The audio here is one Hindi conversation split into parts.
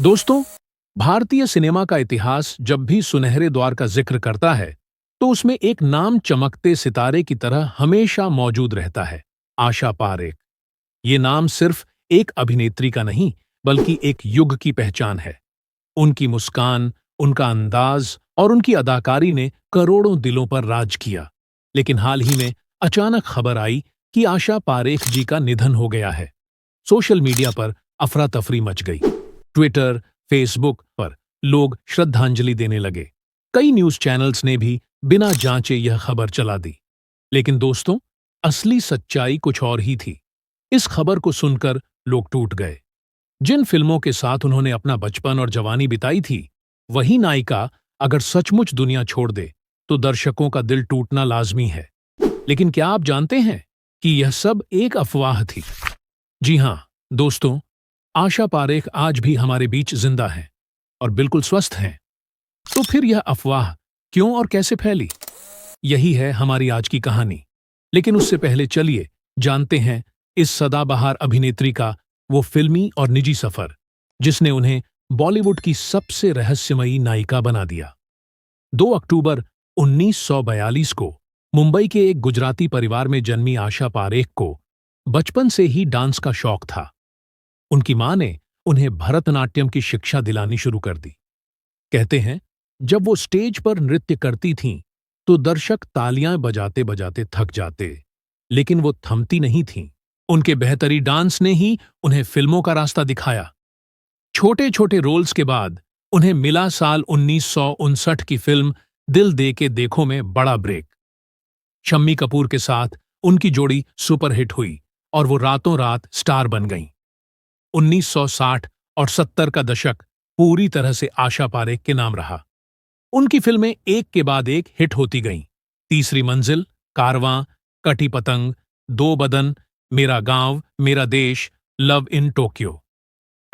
दोस्तों, भारतीय सिनेमा का इतिहास जब भी सुनहरे दौर का जिक्र करता है, तो उसमें एक नाम चमकते सितारे की तरह हमेशा मौजूद रहता है, आशा पारेख। ये नाम सिर्फ एक अभिनेत्री का नहीं, बल्कि एक युग की पहचान है। उनकी मुस्कान, उनका अंदाज और उनकी अदाकारी ने करोड़ों दिलों पर राज किया। लेकिन हाल ही में अचानक खबर आई कि आशा पारेख जी का निधन हो गया है। सोशल मीडिया पर अफरा तफरी मच गई। ट्विटर, फेसबुक पर लोग श्रद्धांजलि देने लगे। कई न्यूज चैनल्स ने भी बिना जांचे यह खबर चला दी। लेकिन दोस्तों, असली सच्चाई कुछ और ही थी। इस खबर को सुनकर लोग टूट गए। जिन फिल्मों के साथ उन्होंने अपना बचपन और जवानी बिताई थी, वही नायिका अगर सचमुच दुनिया छोड़ दे, तो दर्शकों का दिल टूटना लाजमी है। लेकिन क्या आप जानते हैं कि यह सब एक अफवाह थी? जी हां, दोस्तों, आशा पारेख आज भी हमारे बीच जिंदा हैं और बिल्कुल स्वस्थ हैं। तो फिर यह अफवाह क्यों और कैसे फैली? यही है हमारी आज की कहानी। लेकिन उससे पहले चलिए जानते हैं इस सदाबहार अभिनेत्री का वो फिल्मी और निजी सफर, जिसने उन्हें बॉलीवुड की सबसे रहस्यमयी नायिका बना दिया। 2 अक्टूबर 1942 को मुंबई के एक गुजराती परिवार में जन्मी आशा पारेख को बचपन से ही डांस का शौक था। उनकी मां ने उन्हें भरतनाट्यम की शिक्षा दिलानी शुरू कर दी। कहते हैं, जब वो स्टेज पर नृत्य करती थीं, तो दर्शक तालियां बजाते बजाते थक जाते, लेकिन वो थमती नहीं थीं। उनके बेहतरी डांस ने ही उन्हें फिल्मों का रास्ता दिखाया। छोटे छोटे रोल्स के बाद उन्हें मिला साल 1959 की फिल्म दिल दे के देखो में बड़ा ब्रेक। शम्मी कपूर के साथ उनकी जोड़ी सुपरहिट हुई और वो रातों रात स्टार बन गईं। 1960 और 70 का दशक पूरी तरह से आशा पारेख के नाम रहा। उनकी फिल्में एक के बाद एक हिट होती गईं। तीसरी मंजिल, कारवां, कटी पतंग, दो बदन, मेरा गांव, मेरा देश, लव इन टोक्यो।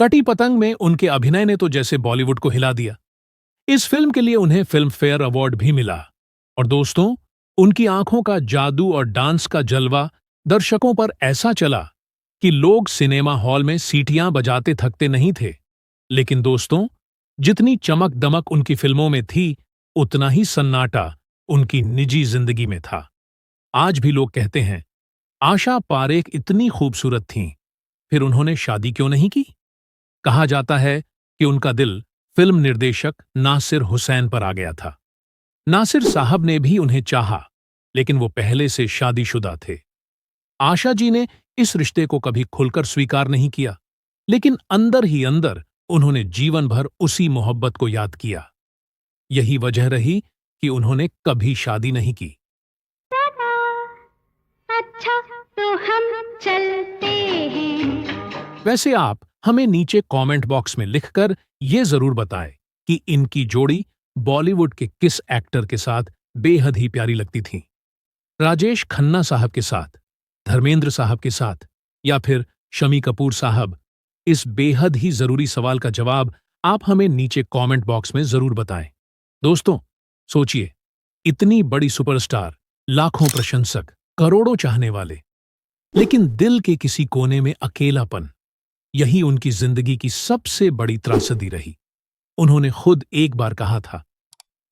कटी पतंग में उनके अभिनय ने तो जैसे बॉलीवुड को हिला दिया। इस फिल्म के लिए उन्हें फिल्म फेयर अवार्ड भी मिला। और दोस्तों, उनकी आंखों का जादू और डांस का जलवा दर्शकों पर ऐसा चला कि लोग सिनेमा हॉल में सीटियां बजाते थकते नहीं थे। लेकिन दोस्तों, जितनी चमक दमक उनकी फिल्मों में थी, उतना ही सन्नाटा उनकी निजी जिंदगी में था। आज भी लोग कहते हैं, आशा पारेख इतनी खूबसूरत थीं, फिर उन्होंने शादी क्यों नहीं की? कहा जाता है कि उनका दिल फिल्म निर्देशक नासिर हुसैन पर आ गया था। नासिर साहब ने भी उन्हें चाहा, लेकिन वो पहले से शादीशुदा थे। आशा जी ने इस रिश्ते को कभी खुलकर स्वीकार नहीं किया, लेकिन अंदर ही अंदर उन्होंने जीवन भर उसी मोहब्बत को याद किया। यही वजह रही कि उन्होंने कभी शादी नहीं की। अच्छा, तो हम चलते हैं। वैसे आप हमें नीचे कमेंट बॉक्स में लिखकर ये जरूर बताएं कि इनकी जोड़ी बॉलीवुड के किस एक्टर के साथ बेहद ही प्यारी लगती थी। राजेश खन्ना साहब के साथ, धर्मेंद्र साहब के साथ, या फिर शम्मी कपूर साहब? इस बेहद ही जरूरी सवाल का जवाब आप हमें नीचे कमेंट बॉक्स में जरूर बताएं। दोस्तों, सोचिए, इतनी बड़ी सुपरस्टार, लाखों प्रशंसक, करोड़ों चाहने वाले, लेकिन दिल के किसी कोने में अकेलापन, यही उनकी जिंदगी की सबसे बड़ी त्रासदी रही। उन्होंने खुद एक बार कहा था,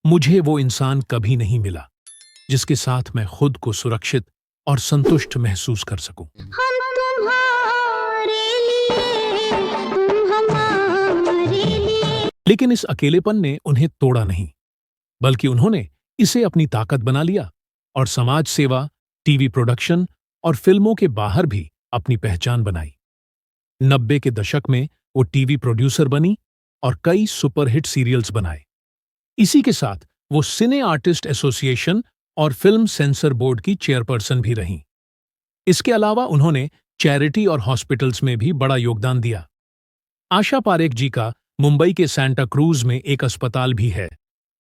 मुझे वो इंसान कभी नहीं मिला जिसके साथ मैं खुद को सुरक्षित और संतुष्ट महसूस कर सकूं। हम तुम्हारे लिए, तुम हमारे लिए। लेकिन इस अकेलेपन ने उन्हें तोड़ा नहीं, बल्कि उन्होंने इसे अपनी ताकत बना लिया और समाज सेवा, टीवी प्रोडक्शन और फिल्मों के बाहर भी अपनी पहचान बनाई। 90 के दशक में वो टीवी प्रोड्यूसर बनी और कई सुपरहिट सीरियल्स बनाए। इसी के साथ वो सिने आर्टिस्ट एसोसिएशन और फिल्म सेंसर बोर्ड की चेयरपर्सन भी रहीं। इसके अलावा उन्होंने चैरिटी और हॉस्पिटल्स में भी बड़ा योगदान दिया। आशा पारेख जी का मुंबई के सांता क्रूज में एक अस्पताल भी है।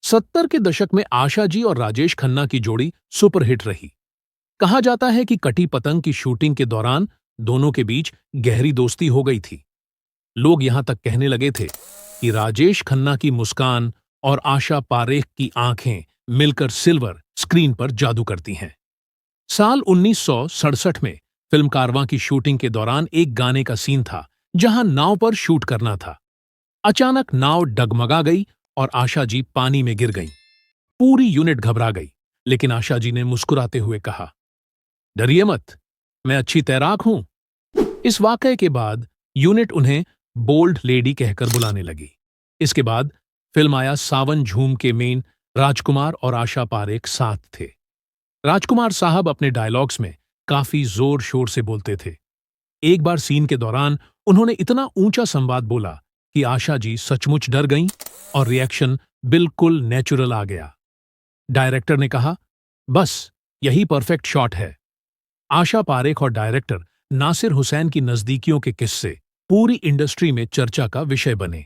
70 के दशक में आशा जी और राजेश खन्ना की जोड़ी सुपरहिट रही। कहा जाता है कि कटी पतंग की शूटिंग के दौरान दोनों के बीच गहरी दोस्ती हो गई थी। लोग यहां तक कहने लगे थे कि राजेश खन्ना की मुस्कान और आशा पारेख की आंखें मिलकर सिल्वर स्क्रीन पर जादू करती हैं। साल 1967 में फिल्म कारवां की शूटिंग के दौरान एक गाने का सीन था, जहां नाव पर शूट करना था। अचानक नाव डगमगा गई और आशा जी पानी में गिर गईं। पूरी यूनिट घबरा गई, लेकिन आशा जी ने मुस्कुराते हुए कहा, डरिए मत, मैं अच्छी तैराक हूं। इस वाकये के बाद यूनिट उन्हें बोल्ड लेडी कहकर बुलाने लगी। इसके बाद फिल्म आया सावन झूम के मेन राजकुमार और आशा पारेख साथ थे। राजकुमार साहब अपने डायलॉग्स में काफी जोर शोर से बोलते थे। एक बार सीन के दौरान उन्होंने इतना ऊंचा संवाद बोला कि आशा जी सचमुच डर गईं और रिएक्शन बिल्कुल नेचुरल आ गया। डायरेक्टर ने कहा, बस यही परफेक्ट शॉट है। आशा पारेख और डायरेक्टर नासिर हुसैन की नजदीकियों के किस्से पूरी इंडस्ट्री में चर्चा का विषय बने।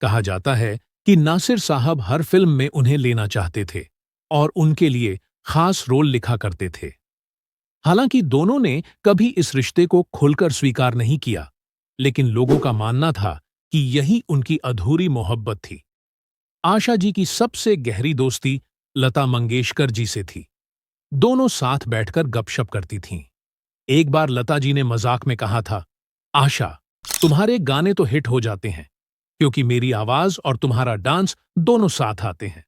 कहा जाता है कि नासिर साहब हर फिल्म में उन्हें लेना चाहते थे और उनके लिए खास रोल लिखा करते थे। हालांकि दोनों ने कभी इस रिश्ते को खुलकर स्वीकार नहीं किया, लेकिन लोगों का मानना था कि यही उनकी अधूरी मोहब्बत थी। आशा जी की सबसे गहरी दोस्ती लता मंगेशकर जी से थी। दोनों साथ बैठकर गपशप करती थीं। एक बार लता जी ने मजाक में कहा था, आशा, तुम्हारे गाने तो हिट हो जाते हैं क्योंकि मेरी आवाज और तुम्हारा डांस दोनों साथ आते हैं।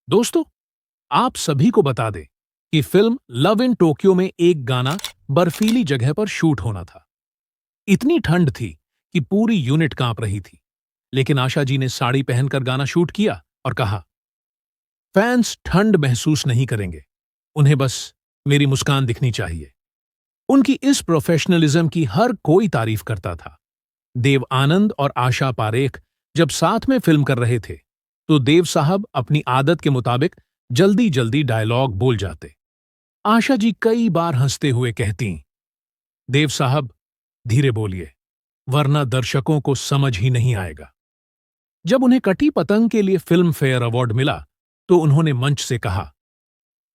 दोस्तों, आप सभी को बता दें कि फिल्म लव इन टोक्यो में एक गाना बर्फीली जगह पर शूट होना था। इतनी ठंड थी कि पूरी यूनिट कांप रही थी, लेकिन आशा जी ने साड़ी पहनकर गाना शूट किया और कहा, फैंस ठंड महसूस नहीं करेंगे, उन्हें बस मेरी मुस्कान दिखनी चाहिए। उनकी इस प्रोफेशनलिज्म की हर कोई तारीफ करता था। देव आनंद और आशा पारेख जब साथ में फिल्म कर रहे थे तो देव साहब अपनी आदत के मुताबिक जल्दी जल्दी डायलॉग बोल जाते। आशा जी कई बार हंसते हुए कहती, देव साहब धीरे बोलिए, वरना दर्शकों को समझ ही नहीं आएगा। जब उन्हें कटी पतंग के लिए फिल्म फेयर अवार्ड मिला तो उन्होंने मंच से कहा,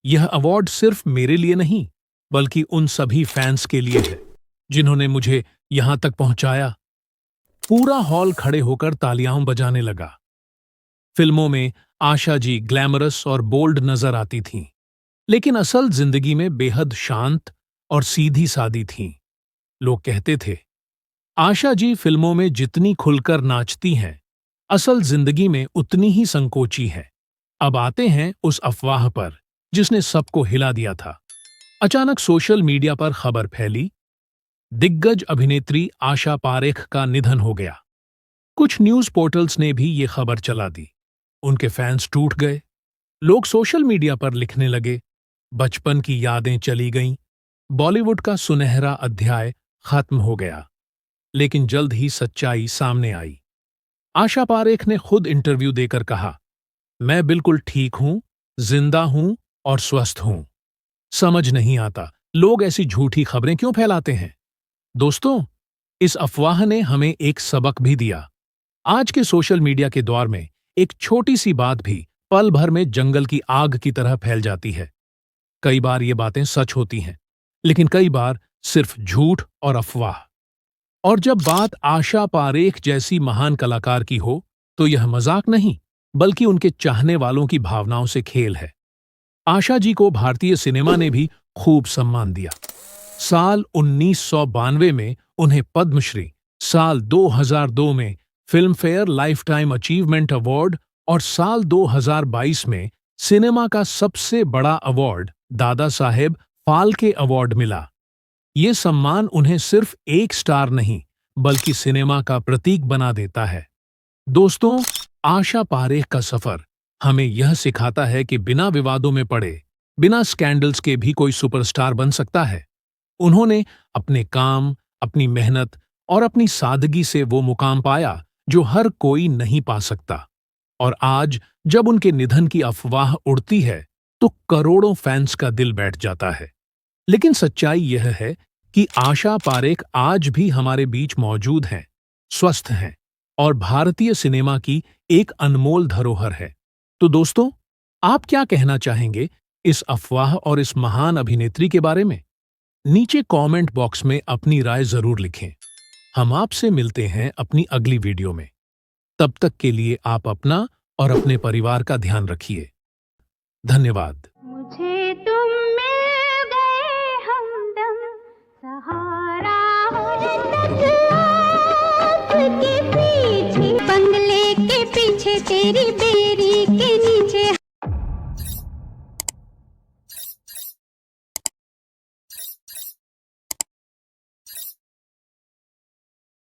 यह अवार्ड सिर्फ मेरे लिए नहीं बल्कि उन सभी फैंस के लिए है जिन्होंने मुझे यहां तक पहुंचाया। पूरा हॉल खड़े होकर तालियां बजाने लगा। फिल्मों में आशा जी ग्लैमरस और बोल्ड नजर आती थीं, लेकिन असल जिंदगी में बेहद शांत और सीधी सादी थीं। लोग कहते थे, आशा जी फिल्मों में जितनी खुलकर नाचती हैं, असल जिंदगी में उतनी ही संकोची है। अब आते हैं उस अफवाह पर जिसने सबको हिला दिया था। अचानक सोशल मीडिया पर खबर फैली, दिग्गज अभिनेत्री आशा पारेख का निधन हो गया। कुछ न्यूज पोर्टल्स ने भी ये खबर चला दी। उनके फैंस टूट गए। लोग सोशल मीडिया पर लिखने लगे, बचपन की यादें चली गईं, बॉलीवुड का सुनहरा अध्याय खत्म हो गया। लेकिन जल्द ही सच्चाई सामने आई। आशा पारेख ने खुद इंटरव्यू देकर कहा, मैं बिल्कुल ठीक हूं, जिंदा हूं और स्वस्थ हूं। समझ नहीं आता लोग ऐसी झूठी खबरें क्यों फैलाते हैं। दोस्तों, इस अफवाह ने हमें एक सबक भी दिया। आज के सोशल मीडिया के दौर में एक छोटी सी बात भी पल भर में जंगल की आग की तरह फैल जाती है। कई बार ये बातें सच होती हैं, लेकिन कई बार सिर्फ झूठ और अफवाह। और जब बात आशा पारेख जैसी महान कलाकार की हो तो यह मजाक नहीं बल्कि उनके चाहने वालों की भावनाओं से खेल है। आशा जी को भारतीय सिनेमा ने भी खूब सम्मान दिया। साल 1992 में उन्हें पद्मश्री, साल 2002 में film fair life time achievement award और साल 2022 में सिनेमा का सबसे बड़ा अवार्ड दादा साहेब फाल्के अवार्ड मिला। ये सम्मान उन्हें सिर्फ एक स्टार नहीं बल्कि सिनेमा का प्रतीक बना देता है। दोस्तों, आशा पारेख का सफर हमें यह सिखाता है कि बिना विवादों में पड़े, बिना स्कैंडल्स के भी कोई सुपरस्टार बन सकता है। उन्होंने अपने काम, अपनी मेहनत और अपनी सादगी से वो मुकाम पाया जो हर कोई नहीं पा सकता। और आज जब उनके निधन की अफवाह उड़ती है तो करोड़ों फैंस का दिल बैठ जाता है। लेकिन सच्चाई यह है कि आशा पारेख आज भी हमारे बीच मौजूद हैं, स्वस्थ हैं और भारतीय सिनेमा की एक अनमोल धरोहर है। तो दोस्तों, आप क्या कहना चाहेंगे इस अफवाह और इस महान अभिनेत्री के बारे में? नीचे कमेंट बॉक्स में अपनी राय जरूर लिखें। हम आपसे मिलते हैं अपनी अगली वीडियो में। तब तक के लिए आप अपना और अपने परिवार का ध्यान रखिए। धन्यवाद। मुझे तुम मिल गए हमदम, सहारा हो तक आपके पीछे बंद तेरी बेरी